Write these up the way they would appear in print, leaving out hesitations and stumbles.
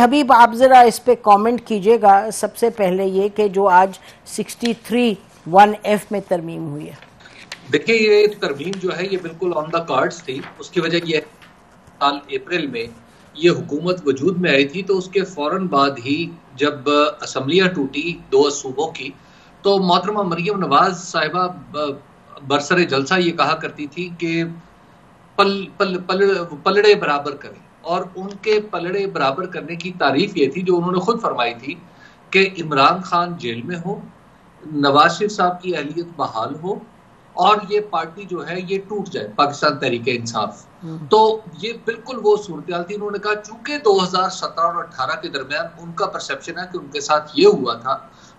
حبیب آپ ذرا اس پہ کامنٹ کیجئے گا. سب سے پہلے یہ کہ جو آج 63(1)(f) میں ترمیم ہوئی ہے. دیکھیں یہ ترمیم جو ہے یہ بالکل آن دا کارڈز تھی. اس کی وجہ یہ سال اپریل میں یہ حکومت وجود میں آئی تھی تو اس کے فوراً بعد ہی جب اسمبلیاں ٹوٹی 2 صوبوں کی تو محترمہ مریم نواز صاحبہ برسر جلسہ یہ کہا کرتی تھی کہ پلڑے برابر کریں، اور ان کے پلڑے برابر کرنے کی تعریف یہ تھی جو انہوں نے خود فرمائی تھی کہ عمران خان جیل میں ہو، نواز شریف صاحب کی اہلیت بحال ہو اور یہ پارٹی جو ہے یہ ٹوٹ جائے، پاکستان تحریک انصاف. تو یہ بالکل وہ صورتحال تھی. انہوں نے کہا چونکہ 2017 اور 18 کے درمیان ان کا پرسپشن ہے کہ ان کے ساتھ یہ ہوا تھا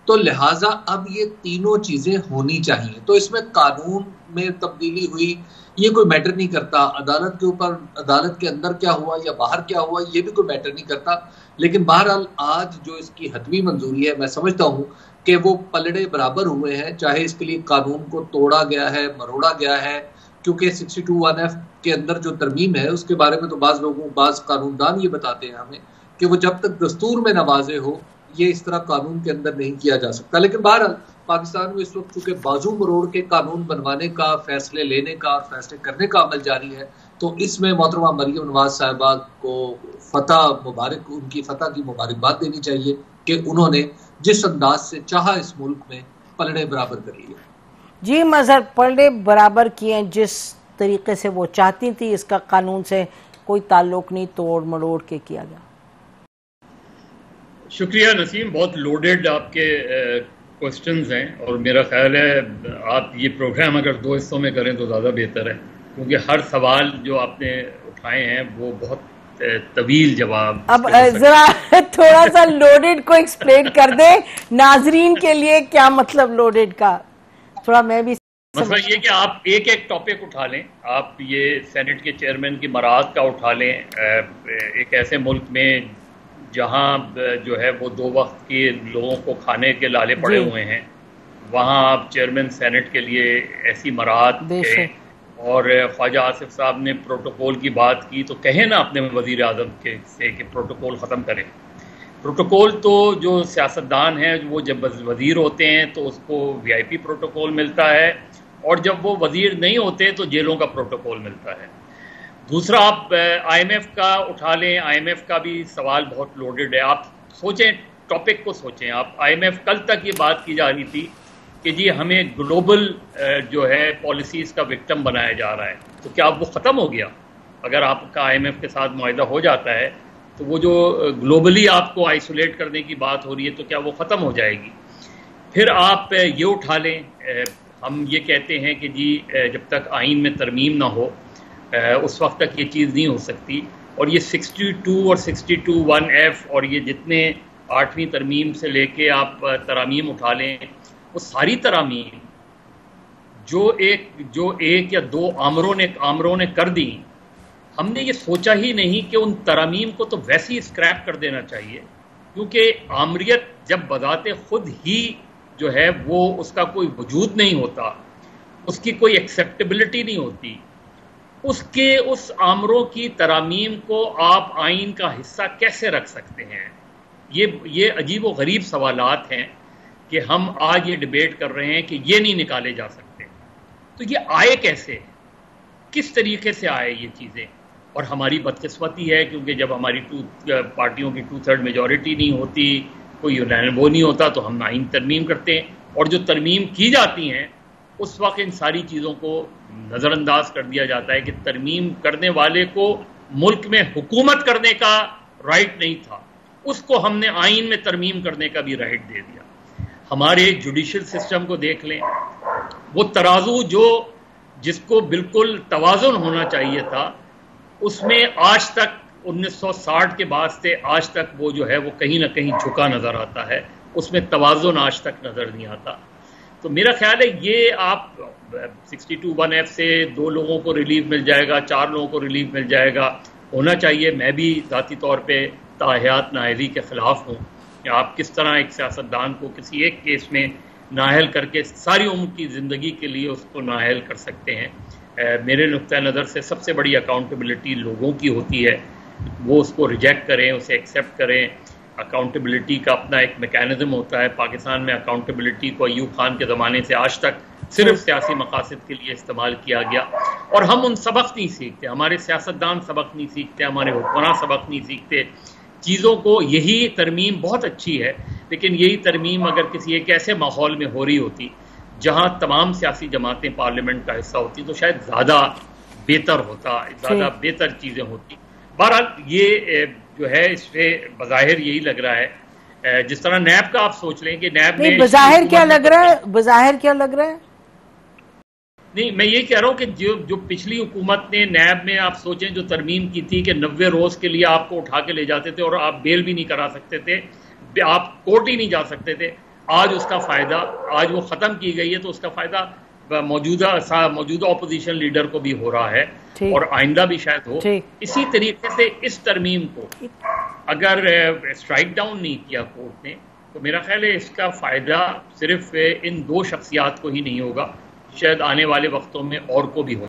تو لہٰذا اب یہ تینوں چیزیں ہونی چاہیے. تو اس میں قانون میں تبدیلی ہوئی یہ کوئی میٹر نہیں کرتا، عدالت کے اوپر، عدالت کے اندر کیا ہوا یا باہر کیا ہوا یہ بھی کوئی میٹر نہیں کرتا. لیکن بہرحال آج جو اس کی حتمی منظوری ہے میں سمجھتا ہوں کہ وہ پلڑے برابر ہوئے ہیں، چاہے اس کے لیے قانون کو توڑا گیا ہے، مروڑا گیا ہے، کیونکہ 62(1)(f) کے اندر جو ترمیم ہے اس کے بارے میں تو بعض قانون دان یہ بتاتے ہیں ہمیں کہ وہ جب تک دستور میں نہ واضح ہو یہ اس طرح قانون کے اندر نہیں کیا جا سکتا. لیکن بہرحال پاکستان میں اس وقت چونکہ بازو مروڑ کے قانون بنوانے کا، فیصلے لینے کا اور فیصلے کرنے کا عمل جاری ہے، تو اس میں محترمہ مریم نواز صاحبہ کو فتح مبارک، ان کی فتح کی مبارکباد دینی چاہیے کہ انہوں نے جس انداز سے چاہا اس ملک میں پلڑے برابر کر لیے. جی مظہر، پلڑے برابر کیے جس طریقے سے وہ چاہتی تھی، اس کا قانون سے کوئی تعلق نہیں، توڑ مروڑ کے کیا گیا. شکریہ نسیم، بہت لوڈیڈ آپ کے کوسچنز ہیں اور میرا خیال ہے آپ یہ پروگرام اگر 2 حصوں میں کریں تو زیادہ بہتر ہے، کیونکہ ہر سوال جو آپ نے اٹھائے ہیں وہ بہت طویل جواب. اب ذرا تھوڑا سا لوڈیڈ کو ایکسپلین کر دیں ناظرین کے لیے، کیا مطلب لوڈیڈ کا، تھوڑا میں بھی. مسئلہ یہ کہ آپ ایک ٹاپک اٹھا لیں، آپ یہ سینٹ کے چیئرمین کی برات کا اٹھا لیں. ایک ایسے ملک میں جہاں جو ہے وہ 2 وقت کے لوگوں کو کھانے کے لالے پڑے ہوئے ہیں، وہاں آپ چیئرمین سینٹ کے لیے ایسی برات کہیں. اور خواجہ آصف صاحب نے پروٹوکول کی بات کی تو کہیں نا اپنے وزیر اعظم سے کہ پروٹوکول ختم کریں. پروٹوکول تو جو سیاستدان ہیں وہ جب وزیر ہوتے ہیں تو اس کو VIP پروٹوکول ملتا ہے، اور جب وہ وزیر نہیں ہوتے تو جیلوں کا پروٹوکول ملتا ہے. دوسرا آپ IMF کا اٹھا لیں، IMF کا بھی سوال بہت لوڈیڈ ہے. آپ سوچیں، ٹاپک کو سوچیں. آپ IMF کل تک یہ بات کی جا رہی تھی کہ جی ہمیں گلوبل جو ہے پالیسیز کا وکٹم بنایا جا رہا ہے، تو کیا اب وہ ختم ہو گیا؟ اگر آپ کا IMF کے ساتھ معاہدہ ہو جاتا ہے تو وہ جو گلوبلی آپ کو آئسولیٹ کرنے کی بات ہو رہی ہے تو کیا وہ ختم ہو جائے گی؟ پھر آپ یہ اٹھا لیں، ہم یہ کہتے ہیں کہ جی جب تک آئین میں ترمیم نہ ہو اس وقت تک یہ چیز نہیں ہو سکتی. اور یہ 62 اور 62(1)(f) اور یہ جتنے 8ویں ترمیم سے لے کے آپ ترامیم اٹھا لیں، وہ ساری ترامیم جو ایک یا 2 آمروں نے کر دی، ہم نے یہ سوچا ہی نہیں کہ ان ترامیم کو تو ویسے ہی اسکریپ کر دینا چاہیے، کیونکہ آمریت جب بذات خود ہی جو ہے وہ اس کا کوئی وجود نہیں ہوتا، اس کی کوئی ایکسیپٹیبلٹی نہیں ہوتی، اس آمروں کی ترامیم کو آپ آئین کا حصہ کیسے رکھ سکتے ہیں؟ یہ عجیب و غریب سوالات ہیں کہ ہم آج یہ ڈیبیٹ کر رہے ہیں کہ یہ نہیں نکالے جا سکتے. تو یہ آئے کیسے، کس طریقے سے آئے یہ چیزیں؟ اور ہماری بدقسمتی ہے کیونکہ جب ہماری پارٹیوں کی 2/3 میجورٹی نہیں ہوتی، کوئی وہ نہیں ہوتا، تو ہم آئین ترمیم کرتے ہیں، اور جو ترمیم کی جاتی ہیں اس وقت ان ساری چیزوں کو نظر انداز کر دیا جاتا ہے کہ ترمیم کرنے والے کو ملک میں حکومت کرنے کا رائٹ نہیں تھا، اس کو ہم نے آئین میں ترمیم کرنے کا بھی رائٹ دے دیا. ہمارے جوڈیشل سسٹم کو دیکھ لیں، وہ ترازو جس کو بالکل توازن ہونا چاہیے تھا، اس میں آج تک 1960 کے بعد سے آج تک وہ جو ہے وہ کہیں نہ کہیں جھکا نظر آتا ہے، اس میں توازن آج تک نظر نہیں آتا. تو میرا خیال ہے یہ آپ 62(1)(f) سے 2 لوگوں کو ریلیف مل جائے گا، 4 لوگوں کو ریلیف مل جائے گا، ہونا چاہیے. میں بھی ذاتی طور پہ تاحیات نااہلی کے خلاف ہوں کہ آپ کس طرح ایک سیاستدان کو کسی ایک کیس میں نااہل کر کے ساری عمر کی زندگی کے لیے اس کو نااہل کر سکتے ہیں. میرے نقطۂ نظر سے سب سے بڑی اکاؤنٹیبلٹی لوگوں کی ہوتی ہے. وہ اس کو ریجیکٹ کریں، اسے ایکسیپٹ کریں. اکاؤنٹیبلٹی کا اپنا ایک میکینزم ہوتا ہے. پاکستان میں اکاؤنٹیبلٹی کو ایوب خان کے زمانے سے آج تک صرف سیاسی مقاصد کے لیے استعمال کیا گیا، اور ہم ان سبق نہیں سیکھتے. ہمارے سیاستدان سبق نہیں سیکھتے، ہمارے حکمراں سبق نہیں سیکھتے چیزوں کو. یہی ترمیم بہت اچھی ہے، لیکن یہی ترمیم اگر کسی ایک ایسے ماحول میں ہو رہی ہوتی جہاں تمام سیاسی جماعتیں پارلیمنٹ کا حصہ ہوتی تو شاید زیادہ بہتر ہوتا، زیادہ بہتر چیزیں ہوتی. بہرحال یہ جو ہے اس سے بظاہر یہی لگ رہا ہے، جس طرح نیب کا آپ سوچ لیں کہ نیب نے بظاہر کیا لگ رہا ہے، بظاہر کیا لگ رہا ہے؟ نہیں، میں یہ کہہ رہا ہوں کہ جو پچھلی حکومت نے نیب میں آپ سوچیں جو ترمیم کی تھی کہ 90 روز کے لیے آپ کو اٹھا کے لے جاتے تھے اور آپ بیل بھی نہیں کرا سکتے تھے، آپ کورٹ ہی نہیں جا سکتے تھے. آج اس کا فائدہ، آج وہ ختم کی گئی ہے تو اس کا فائدہ موجودہ اپوزیشن لیڈر کو بھی ہو رہا ہے اور آئندہ بھی شاید ہو. اسی طریقے سے اس ترمیم کو اگر اسٹرائک ڈاؤن نہیں کیا کورٹ نے تو میرا خیال ہے اس کا فائدہ صرف ان دو شخصیات کو ہی نہیں ہوگا، شاید آنے والے وقتوں میں اور کو بھی ہو.